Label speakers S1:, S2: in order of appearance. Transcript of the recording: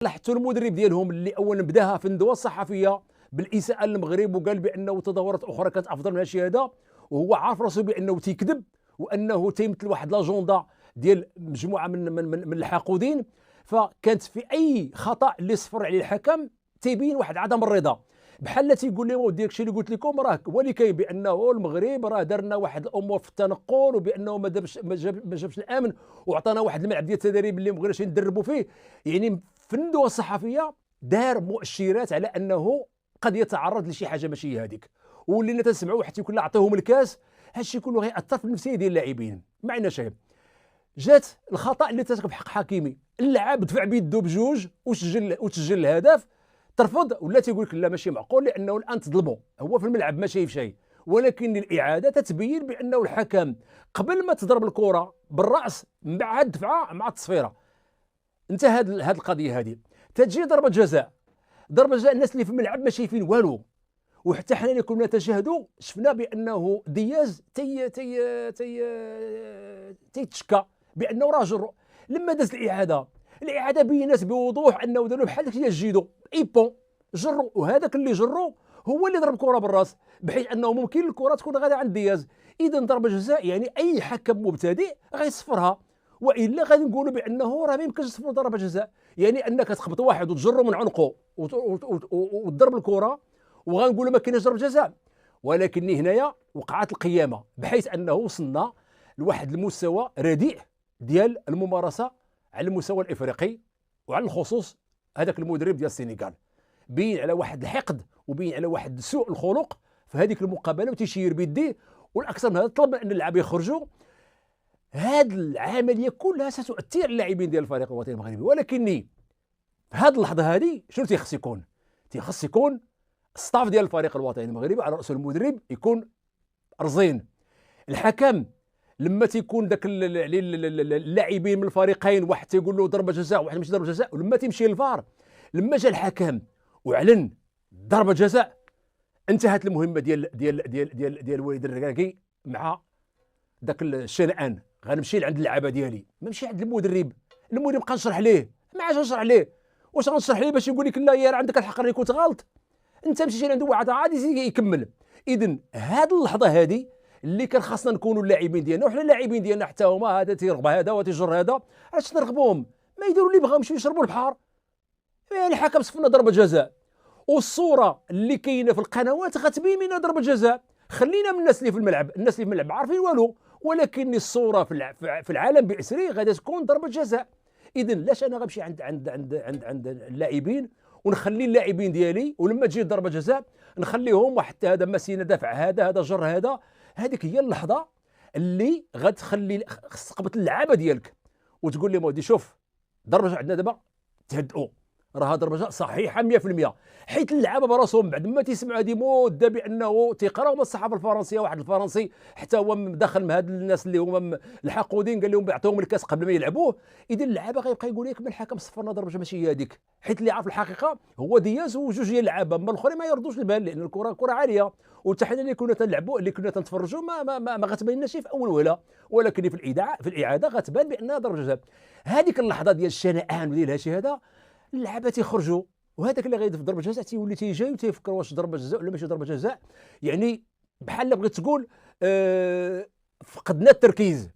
S1: لاحظتوا المدرب ديالهم اللي اولا بداها في الندوه الصحفيه بالاساءه للمغرب وقال بانه تظاهرات اخرى كانت افضل من هذا هذا، وهو عارف راسو بانه تيكذب وانه تيمثل واحد لاجوندا ديال مجموعه من الحاقودين. فكانت في اي خطا اللي صفر عليه الحكم تيبين واحد عدم الرضا، بحال تيقول لهم ودي داكشي اللي قلت لكم راه هو اللي كاين، بانه المغرب راه درنا واحد الامور في التنقل وبانه ما جابش الامن وعطانا واحد الملعب ديال التدريب اللي ما بغيناش ندربوا فيه. يعني في الندوه الصحفيه دار مؤشرات على انه قد يتعرض لشي حاجه ماشي هذيك، ولينا تنسمعوا حتى يكون عطيهم الكاس. هادشي كله غيأثر في النفسيه ديال اللاعبين. ما عندناش عيب. جات الخطا اللي ترتكب حق حكيمي، اللاعب دفع بيدو بجوج وسجل الهدف، ترفض ولا تيقول لك لا ماشي معقول لانه الان تظلموا، هو في الملعب ما شايف شيء. ولكن الاعاده تتبين بانه الحكم قبل ما تضرب الكره بالراس مع الدفعه مع التصفيره انتهى هذه القضيه. هذه تجي ضربه جزاء، ضربه جزاء الناس اللي في الملعب ما شايفين والو، وحتى حنا اللي كنا نتشاهدوا شفنا بانه دياز تيتشكى بانه راه جرو. لما دازت الاعاده بينات بوضوح انه داروا بحال داك ديال الجيدو ايبون جرو، وهذاك اللي جرو هو اللي ضرب كره بالراس، بحيث انه ممكن الكره تكون غادا عند دياز. اذا ضربه جزاء يعني اي حكم مبتدئ غيصفرها، والا غادي نقولوا بانه راه ما يمكنش تصفر ضربه جزاء. يعني انك تخبط واحد وتجرو من عنقه وتضرب الكره وغنقولوا ما كاينش ضربه جزاء. ولكن هنايا وقعت القيامه، بحيث انه وصلنا لواحد المستوى رديء ديال الممارسه على المستوى الافريقي، وعلى الخصوص هذاك المدرب ديال السنغال بين على واحد الحقد وبين على واحد سوء الخلق في هذيك المقابله وتيشير بيديه. والاكثر من هذا طلب ان اللاعب يخرجوا. هذه العمليه كلها ستؤثر على اللاعبين ديال الفريق الوطني المغربي. ولكني في هذه اللحظه هذه شنو تيخص يكون؟ تيخص يكون الستاف ديال الفريق الوطني المغربي على رأس المدرب يكون رزين. الحكم لما تيكون داك اللاعبين من الفريقين واحد تيقول له ضربه جزاء وواحد ماشي ضربه جزاء، ولما تيمشي للفار لما جا الحكم وعلن ضربه جزاء انتهت المهمه ديال وليد الركراكي مع داك الشنآن. غنمشي لعند اللعابه ديالي، ما نمشي عند المدرب بقى نشرح ليه، ما عادش نشرح ليه. واش غنشرح ليه باش يقول لك لا يا راه عندك الحق راني كنت غلط؟ انت مشيتي لعنده واحد عادي يكمل. اذا هذه اللحظه هذه اللي كان خاصنا نكونوا اللاعبين ديالنا، وحنا اللاعبين ديالنا حتى هما هذا تيرغب هذا وتيجر هذا، علاش نرغبوهم؟ ما يديروا اللي بغاو، يمشيو يشربوا البحر. يعني الحكم صفنا ضربه جزاء، والصوره اللي كاينه في القنوات غتبين منها ضربه جزاء. خلينا من الناس اللي في الملعب، الناس اللي في الملعب عارفين والو، ولكن الصوره في العالم باسره غادي تكون ضربه جزاء. اذا لاش انا غنمشي عند اللاعبين ونخلي اللاعبين ديالي ولما تجي ضربه جزاء نخليهم وحتى هذا مسينا دافع هذا جر هذا. هذيك هي اللحظه اللي غتخلي قبط اللعابه ديالك وتقول لهم ودي شوف ضربه جزاء عندنا دابا تهدئوا، راه ضربه جزاء صحيحه 100%. حيت اللعابه براسهم بعد ما تيسمعوا هذه مده بانه تيقراو من الصحافه الفرنسيه، واحد الفرنسي حتى هو دخل من هاد الناس اللي هما الحقودين قال لهم بيعطيهم الكاس قبل ما يلعبوه. اذا اللعابه غيبقى يقول لك من الحكم صفرنا ضربه ماشي هذيك، حيت اللي عارف الحقيقه هو دياز وجوج ديال اللعابه، اما الاخرين ما يردوش البال لان الكره كره عاليه. وحتى حنا اللي كنا تنلعبوا اللي كنا تنتفرجوا ما غتبين لنا شي في اول وهله، ولكن في الاعاده غتبان بانها ضربه جزاء. هذيك اللحظه ديال الشنآن وديال هادشي هذا اللعابه تيخرجوا، وهذاك اللي غيدير في ضربه جزاء تيولي تيجي وتيفكر واش ضربه جزاء ولا ماشي ضربه جزاء. يعني بحال بغيت تقول فقدنا التركيز.